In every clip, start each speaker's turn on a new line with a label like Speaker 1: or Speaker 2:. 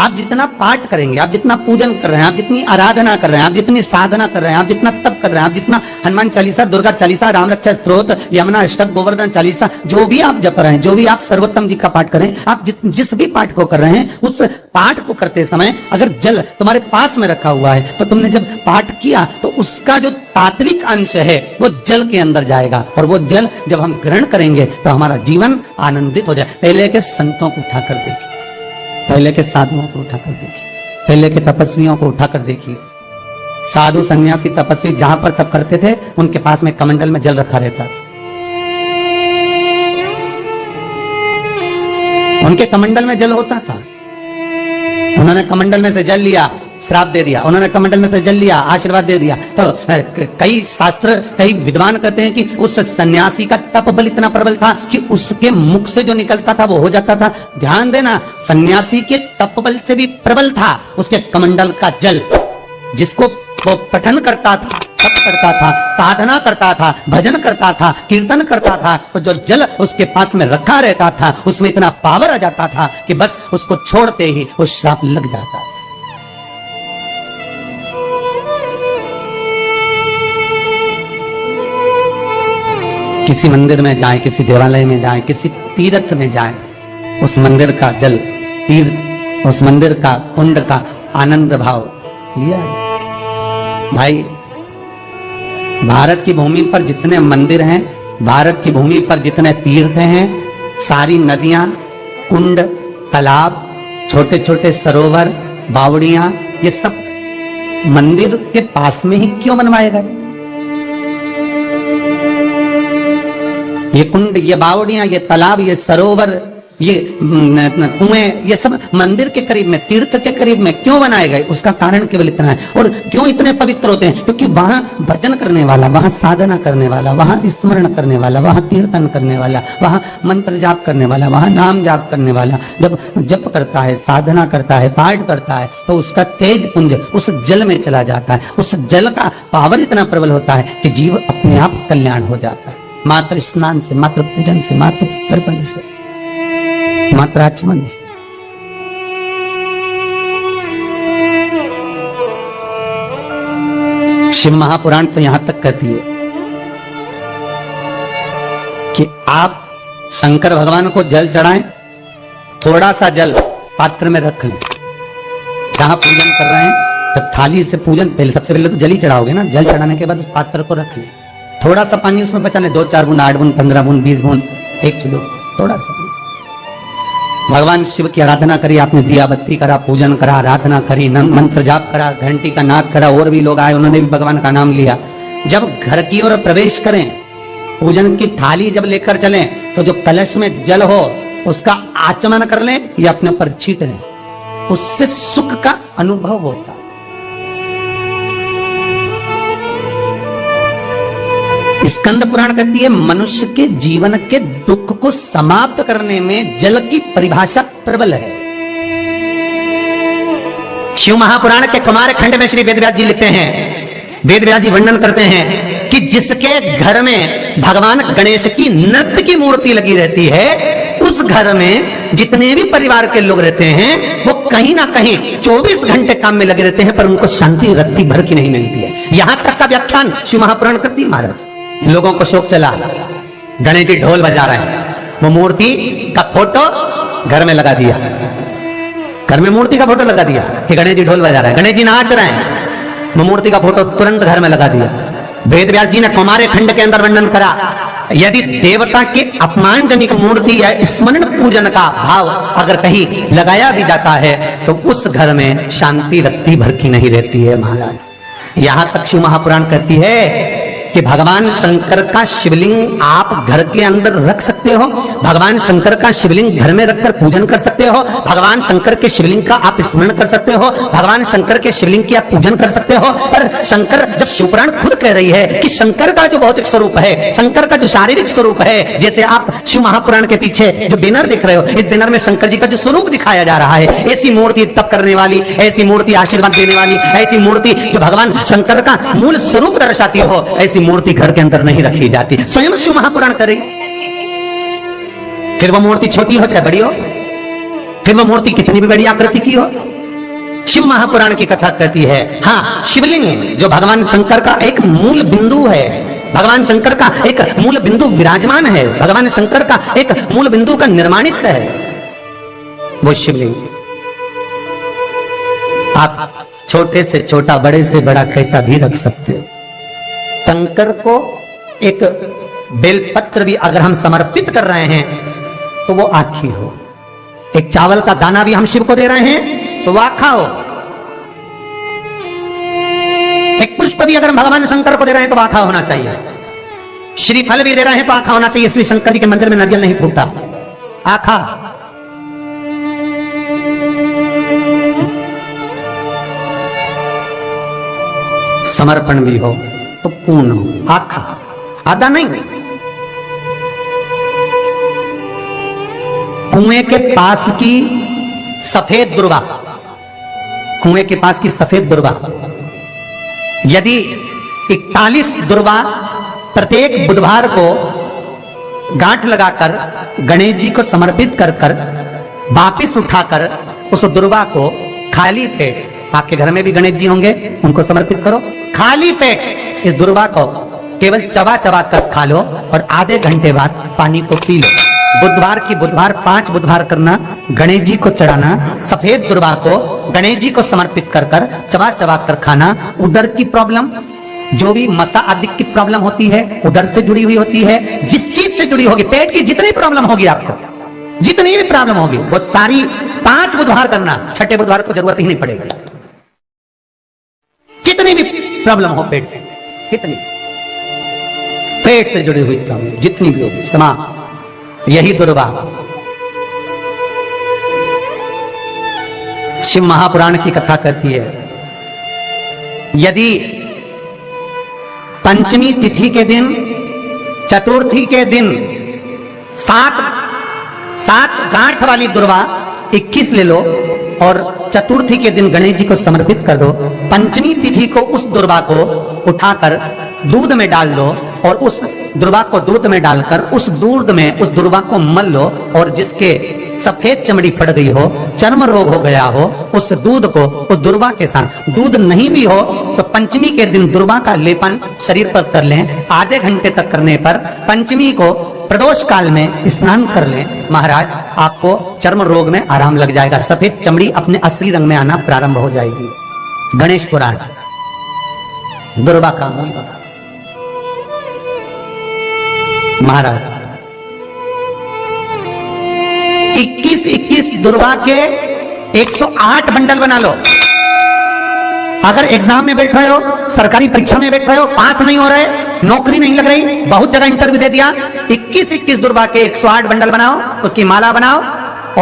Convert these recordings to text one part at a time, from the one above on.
Speaker 1: आप जितना पाठ करेंगे, आप जितना पूजन कर रहे हैं, आप जितनी आराधना कर रहे हैं, आप जितनी साधना कर रहे हैं, आप जितना तप कर रहे हैं, आप जितना हनुमान चालीसा, दुर्गा चालीसा, राम रक्षा स्तोत्र, यमुना अष्टक, गोवर्धन चालीसा, जो भी आप जप रहे हैं, जो भी आप सर्वोत्तम जी का पाठ करें, आप जिस भी पाठ को कर रहे हैं, उस पाठ को करते समय अगर जल तुम्हारे पास में रखा हुआ है तो तुमने जब पाठ किया तो उसका जो तात्विक अंश है वो जल के अंदर जाएगा, और वो जल जब हम ग्रहण करेंगे तो हमारा जीवन आनंदित हो जाए। पहले के संतों को उठाकर देखिए, पहले के साधुओं को उठाकर देखिए, पहले के तपस्वियों को उठाकर देखिए। साधु सन्यासी तपस्वी जहां पर तप करते थे उनके पास में कमंडल में जल रखा रहता था, उनके कमंडल में जल होता था। उन्होंने कमंडल में से जल लिया, श्राप दे दिया, उन्होंने कमंडल में से जल लिया, आशीर्वाद दे दिया। तो कई शास्त्र, कई विद्वान कहते हैं कि उस सन्यासी का तप बल इतना प्रबल था कि उसके मुख से जो निकलता था वो हो जाता था। ध्यान देना, सन्यासी के तप बल से भी प्रबल था उसके कमंडल का जल, जिसको वो पठन करता था, तप करता था, साधना करता था, भजन करता था, कीर्तन करता था, तो जो जल उसके पास में रखा रहता था उसमें इतना पावर आ जाता था कि बस उसको छोड़ते ही वो श्राप लग जाता था। किसी मंदिर में जाए, किसी देवालय में जाए, किसी तीर्थ में जाए, उस मंदिर का जल, तीर्थ, उस मंदिर का कुंड का आनंद भाव लिया भाई। भारत की भूमि पर जितने मंदिर हैं, भारत की भूमि पर जितने तीर्थ हैं, सारी नदियां, कुंड, तालाब, छोटे छोटे सरोवर, बावड़ियां, ये सब मंदिर के पास में ही क्यों बनवाए गए? ये कुंड, ये बावड़ियां, ये तालाब, ये सरोवर, ये कुएं, ये सब मंदिर के करीब में, तीर्थ के करीब में क्यों बनाए गए? उसका कारण केवल इतना है। और क्यों इतने पवित्र होते हैं? क्योंकि वहां भजन करने वाला, वहां साधना करने वाला, वहां स्मरण करने वाला, वहां कीर्तन करने वाला, वहां मंत्र जाप करने वाला, वहां नाम जाप करने वाला जब जप करता है, साधना करता है, पाठ करता है, तो उसका तेज पुंज उस जल में चला जाता है। उस जल का पावर इतना प्रबल होता है कि जीव अपने आप कल्याण हो जाता है। मात्र स्नान से, मात्र पूजन से, मात्र तर्पण से, मात्र आचमन से। शिव महापुराण तो यहां तक कहती है कि आप शंकर भगवान को जल चढ़ाएं, थोड़ा सा जल पात्र में रख लें। जहां पूजन कर रहे हैं, जब थाली से पूजन, पहले सबसे पहले तो जल ही चढ़ाओगे ना, जल चढ़ाने के बाद उस पात्र को रख लें, थोड़ा सा पानी उसमें बचा लें, 2-4 बूंद, 8 बूंद, 15 बूंद, 20 बूंद, 1 किलो, थोड़ा सा। भगवान शिव की आराधना करी आपने, दिया बत्ती करा, पूजन करा, आराधना करी, मंत्र जाप करा, घंटी का नाद करा, और भी लोग आए, उन्होंने भी भगवान का नाम लिया। जब घर की ओर प्रवेश करें, पूजन की थाली जब लेकर चलें, तो जो कलश में जल हो उसका आचमन कर लें या अपने पर छीट लें, उससे सुख का अनुभव होता है। स्कंद पुराण कहती है मनुष्य के जीवन के दुख को समाप्त करने में जल की परिभाषा प्रबल है। शिव महापुराण के कुमार खंड में श्री वेदव्यास जी लिखते हैं, वेदव्यास जी वर्णन करते हैं कि जिसके घर में भगवान गणेश की नृत्य की मूर्ति लगी रहती है, उस घर में जितने भी परिवार के लोग रहते हैं वो कहीं ना कहीं 24 घंटे काम में लगे रहते हैं, पर उनको शांति रत्ती भर की नहीं मिलती है। यहां तक का व्याख्यान शिव महापुराण करती है महाराज। लोगों को शौक चला, गणेश जी ढोल बजा रहे हैं, वो मूर्ति का फोटो घर में लगा दिया, घर में मूर्ति का फोटो लगा दिया कि गणेश जी ढोल बजा रहे हैं, गणेश जी नाच रहे हैं, वो मूर्ति का फोटो तुरंत घर में लगा दिया। वेदव्यास जी ने कुमार खंड के अंदर वर्णन करा, यदि देवता के अपमानजनक मूर्ति या स्मरण पूजन का भाव अगर कहीं लगाया भी जाता है तो उस घर में शांति रत्ती भर की नहीं रहती है महाराज। यहां तक शिव महापुराण कहती है कि भगवान शंकर का शिवलिंग आप घर के अंदर रख सकते हो, भगवान शंकर का शिवलिंग घर में रखकर पूजन कर सकते हो, भगवान शंकर के शिवलिंग का आप स्मरण कर सकते हो, भगवान शंकर के शिवलिंग की आप पूजन कर सकते हो। पर शंकर, जब शिवपुराण खुद कह रही है कि शंकर का जो भौतिक स्वरूप है, शंकर का जो शारीरिक स्वरूप है, जैसे आप शिव महापुराण के पीछे जो बैनर दिख रहे हो, इस बैनर में शंकर जी का जो स्वरूप दिखाया जा रहा है, ऐसी मूर्ति तप करने वाली, ऐसी मूर्ति आशीर्वाद देने वाली, ऐसी मूर्ति जो भगवान शंकर का मूल स्वरूप दर्शाती हो, ऐसी मूर्ति घर के अंदर नहीं रखी जाती। स्वयं शिव महापुराण करे, फिर वो मूर्ति छोटी हो चाहे बड़ी हो, फिर वो मूर्ति कितनी भी बड़ी आकृति की हो। शिव महापुराण की कथा कहती है, हाँ, शिवलिंग जो भगवान शंकर का एक मूल बिंदु है, भगवान शंकर का एक मूल बिंदु विराजमान है, भगवान शंकर का एक मूल बिंदु का निर्माणित है वो शिवलिंग। आप छोटे से छोटा, बड़े से बड़ा कैसा भी रख सकते हो। शंकर को एक बेलपत्र भी अगर हम समर्पित कर रहे हैं तो वो आखी हो। एक चावल का दाना भी हम शिव को दे रहे हैं तो वो आखा हो। एक पुष्प भी अगर हम भगवान शंकर को दे रहे हैं तो आखा होना चाहिए। श्रीफल भी दे रहे हैं तो आखा होना चाहिए। इसलिए शंकर जी के मंदिर में नारियल नहीं फूटता, आखा। समर्पण भी हो तो पूर्ण हो, आखा, आधा नहीं। कुएं के पास की सफेद दुर्वा, कुएं के पास की सफेद दुर्वा, यदि 41 दुर्वा प्रत्येक बुधवार को गांठ लगाकर गणेश जी को समर्पित कर कर वापिस उठाकर उस दुर्वा को खाली पेट, आपके घर में भी गणेश जी होंगे, उनको समर्पित करो। खाली पेट इस दुर्वा को केवल चबा चबा कर खा लो और आधे घंटे बाद पानी को पी लो। बुधवार की बुधवार 5 बुधवार करना, गणेश जी को चढ़ाना, सफेद दुर्वा को गणेश जी को समर्पित कर कर चबा चबा कर खाना। उदर की प्रॉब्लम, जो भी मसा आदि की प्रॉब्लम होती है, उदर से जुड़ी हुई होती है, जिस चीज से जुड़ी होगी, पेट की जितनी प्रॉब्लम होगी, आपको जितनी भी प्रॉब्लम होगी, वो सारी 5 बुधवार करना। 6ठे बुधवार को जरूरत ही नहीं पड़ेगी। कितनी भी प्रॉब्लम हो पेट से, कितनी पेट से जुड़ी हुई प्रॉब्लम जितनी भी होगी, समाप्त। यही दुर्वा शिव महापुराण की कथा कहती है। यदि पंचमी तिथि के दिन, चतुर्थी के दिन 7 गांठ वाली दुर्वा 21 ले लो और चतुर्थी के दिन गणेश जी को समर्पित कर दो। पंचमी तिथि को उस दुर्वा को उठाकर दूध में डाल दो और उस दुर्वा को दूध में डालकर उस दूध में उस दुर्वा को मल लो और जिसके सफेद चमड़ी पड़ गई हो, चर्म रोग हो गया हो, उस दूध को उस दुर्वा के साथ, दूध नहीं भी हो तो पंचमी के दिन दुर्वा का लेपन शरीर पर कर लें। आधे घंटे तक करने पर पंचमी को प्रदोष काल में स्नान कर लें। महाराज, आपको चर्म रोग में आराम लग जाएगा, सफेद चमड़ी अपने असली रंग में आना प्रारंभ हो जाएगी। गणेश पुराण दुर्वा का मूल बता। महाराज 21 दुर्वा के 108 बंडल बना लो। अगर एग्जाम में बैठ रहे हो, सरकारी परीक्षा में बैठ रहे हो, पास नहीं हो रहे, नौकरी नहीं लग रही, बहुत जगह इंटरव्यू दे दिया, 21 दुर्वा के 108 बंडल बनाओ, उसकी माला बनाओ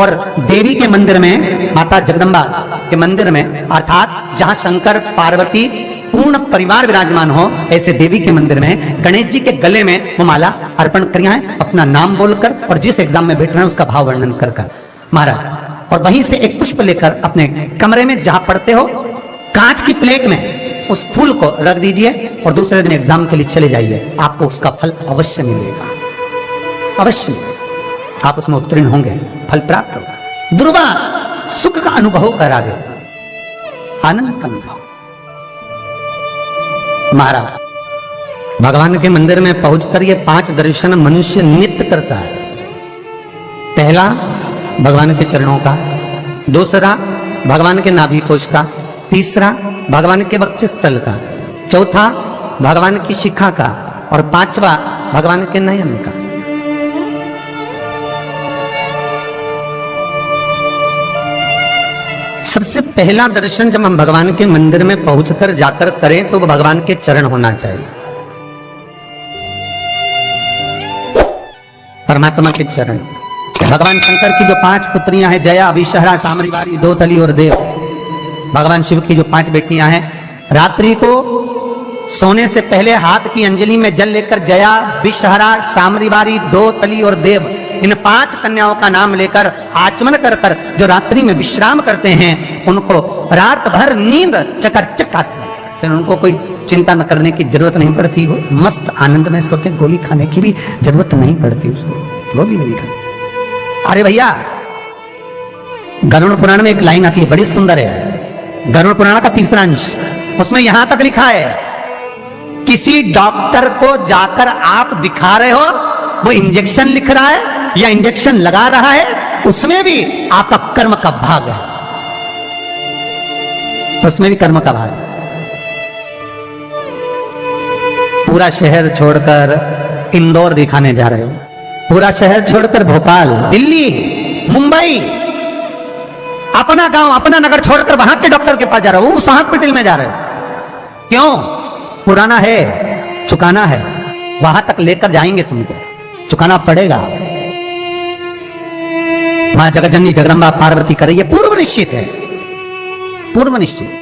Speaker 1: और देवी के मंदिर में, माता जगदम्बा के मंदिर में, अर्थात जहां शंकर पार्वती पूर्ण परिवार विराजमान हो, ऐसे देवी के मंदिर में गणेश जी के गले में वो माला अर्पण करिए, अपना नाम बोलकर और जिस एग्जाम में बैठ रहे हैं उसका भाव वर्णन कर कर महाराज। और वहीं से एक पुष्प लेकर अपने कमरे में जहां पढ़ते हो, कांच की प्लेट में उस फूल को रख दीजिए और दूसरे दिन एग्जाम के लिए चले जाइए। आपको उसका फल अवश्य मिलेगा, अवश्य आप उसमें उत्तीर्ण होंगे, फल प्राप्त होगा। दुर्वा सुख का अनुभव करा देता, आनंद का अनुभव। महाराज, भगवान के मंदिर में पहुंचकर ये 5 दर्शन मनुष्य नित्य करता है। पहला भगवान के चरणों का, दूसरा भगवान के नाभि कोश का, तीसरा भगवान के वक्षस्थल का, चौथा भगवान की शिखा का और 5वां भगवान के नयन का। सबसे पहला दर्शन जब हम भगवान के मंदिर में पहुंचकर जाकर करें तो वो भगवान के चरण होना चाहिए, परमात्मा के चरण। भगवान शंकर की जो 5 पुत्रियां हैं, जया, अभिशहरा, सामरीवारी, दोतली और देव, भगवान शिव की जो 5 बेटियां हैं, रात्रि को सोने से पहले हाथ की अंजलि में जल लेकर जया, विषहरा, सामरीवारी, दोतली और देव, इन 5 कन्याओं का नाम लेकर आचमन कर कर जो रात्रि में विश्राम करते हैं, उनको रात भर नींद चकाचक आती है। तो उनको कोई चिंता न करने की जरूरत नहीं पड़ती, वो मस्त आनंद में सोते, गोली खाने की भी जरूरत नहीं पड़ती उसको, गोली नहीं खाती। अरे भैया, गरुड़ पुराण में एक लाइन आती है, बड़ी सुंदर है। गरुड़ पुराण का 3रा अंश, उसमें यहां तक लिखा है, किसी डॉक्टर को जाकर आप दिखा रहे हो, वो इंजेक्शन लिख रहा है या इंजेक्शन लगा रहा है, उसमें भी आपका कर्म का भाग है, उसमें भी कर्म का भाग है। पूरा शहर छोड़कर इंदौर दिखाने जा रहे हो, पूरा शहर छोड़कर भोपाल, दिल्ली, मुंबई, अपना गांव, अपना नगर छोड़कर वहां के डॉक्टर के पास जा रहे हो, उस हॉस्पिटल में जा रहे हो। क्यों? पुराना है, चुकाना है, वहां तक लेकर जाएंगे, तुमको चुकाना पड़ेगा। मां जगत जननी जगदम्बा पार्वती करे, ये पूर्व निश्चित है, पूर्व निश्चित।